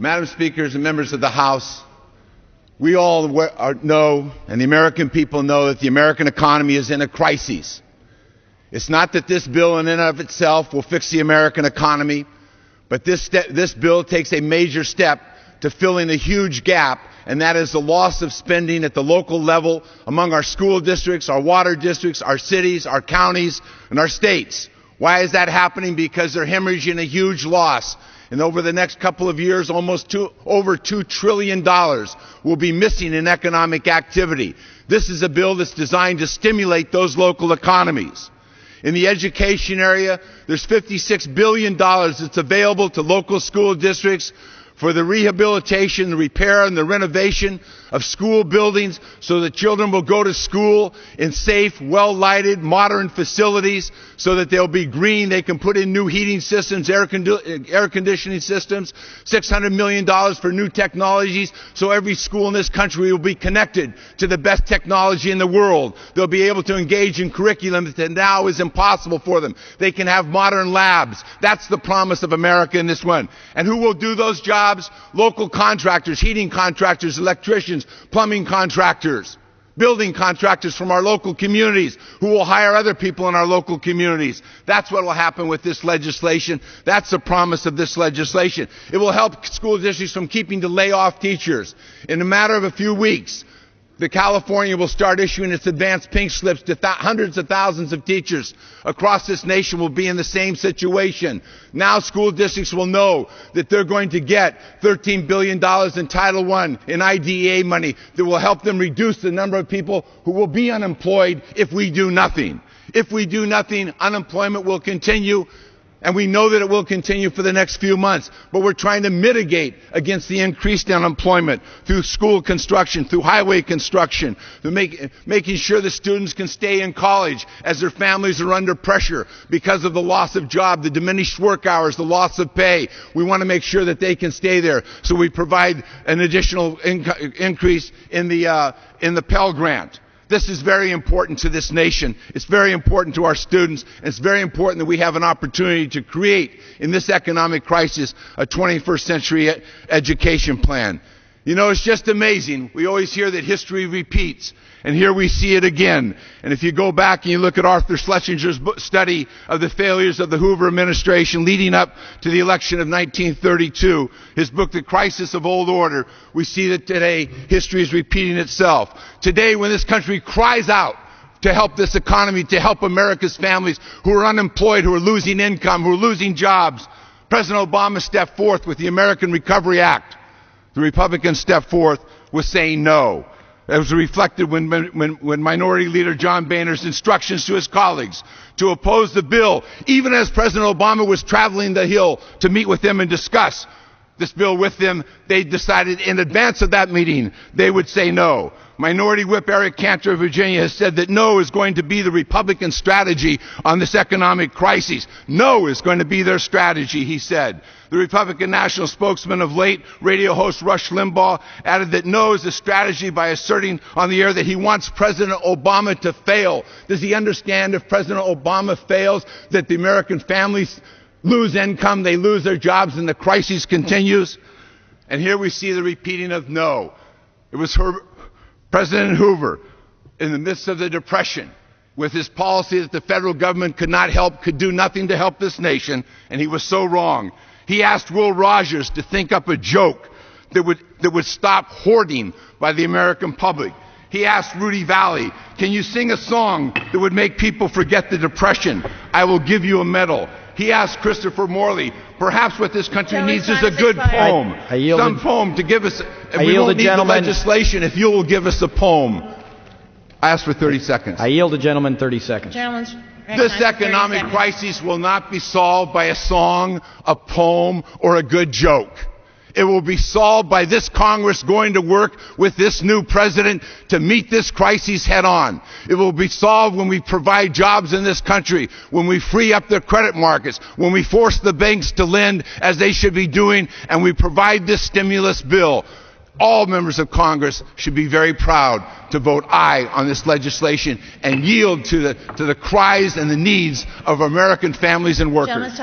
Madam Speakers and members of the House, we all know, and the American people know, that the American economy is in a crisis. It's not that this bill in and of itself will fix the American economy, but this bill takes a major step to filling a huge gap, and that is the loss of spending at the local level among our school districts, our water districts, our cities, our counties, and our states. Why is that happening? Because they're hemorrhaging a huge loss. And over the next couple of years, over $2 trillion will be missing in economic activity. This is a bill that's designed to stimulate those local economies. In the education area, there's $56 billion that's available to local school districts for the rehabilitation, the repair, and the renovation of school buildings so that children will go to school in safe, well-lighted, modern facilities so that they'll be green. They can put in new heating systems, air conditioning systems, $600 million for new technologies so every school in this country will be connected to the best technology in the world. They'll be able to engage in curriculum that now is impossible for them. They can have modern labs. That's the promise of America in this one. And who will do those jobs? Local contractors, heating contractors, electricians, plumbing contractors, building contractors from our local communities who will hire other people in our local communities. That's what will happen with this legislation. That's the promise of this legislation. It will help school districts from keeping to lay off teachers. In a matter of a few weeks, California will start issuing its advanced pink slips to hundreds of thousands of teachers across this nation will be in the same situation. Now school districts will know that they're going to get $13 billion in Title I in IDEA money that will help them reduce the number of people who will be unemployed if we do nothing. If we do nothing, unemployment will continue. And we know that it will continue for the next few months. But we're trying to mitigate against the increased unemployment through school construction, through highway construction, through making sure the students can stay in college as their families are under pressure because of the loss of job, the diminished work hours, the loss of pay. We want to make sure that they can stay there. So we provide an additional increase in the Pell Grant. This is very important to this nation. It's very important to our students. And it's very important that we have an opportunity to create, in this economic crisis, a 21st century education plan. You know, it's just amazing. We always hear that history repeats. And here we see it again. And if you go back and you look at Arthur Schlesinger's study of the failures of the Hoover administration leading up to the election of 1932, his book, The Crisis of Old Order, we see that today history is repeating itself. Today, when this country cries out to help this economy, to help America's families who are unemployed, who are losing income, who are losing jobs, President Obama stepped forth with the American Recovery Act. The Republicans stepped forth with saying no. It was reflected when Minority Leader John Boehner's instructions to his colleagues to oppose the bill, even as President Obama was traveling the Hill to meet with them and discuss this bill with them. They decided in advance of that meeting they would say no. Minority Whip Eric Cantor of Virginia has said that no is going to be the Republican strategy on this economic crisis. No is going to be their strategy, he said. The Republican national spokesman of late, radio host Rush Limbaugh, added that no is a strategy by asserting on the air that he wants President Obama to fail. Does he understand if President Obama fails that the American families lose income, they lose their jobs, and the crisis continues? And here we see the repeating of no. It was President Hoover, in the midst of the Depression, with his policy that the federal government could not help, could do nothing to help this nation, and he was so wrong. He asked Will Rogers to think up a joke that would stop hoarding by the American public. He asked Rudy Valley, can you sing a song that would make people forget the Depression? I will give you a medal. He asked Christopher Morley, perhaps what this country needs is a good poem. Some poem to give us. We won't need the legislation if you will give us a poem. I ask for 30 seconds. I yield the gentleman 30 seconds. This economic crisis will not be solved by a song, a poem, or a good joke. It will be solved by this Congress going to work with this new president to meet this crisis head on. It will be solved when we provide jobs in this country, when we free up the credit markets, when we force the banks to lend as they should be doing, and we provide this stimulus bill. All members of Congress should be very proud to vote aye on this legislation and yield to the cries and the needs of American families and workers.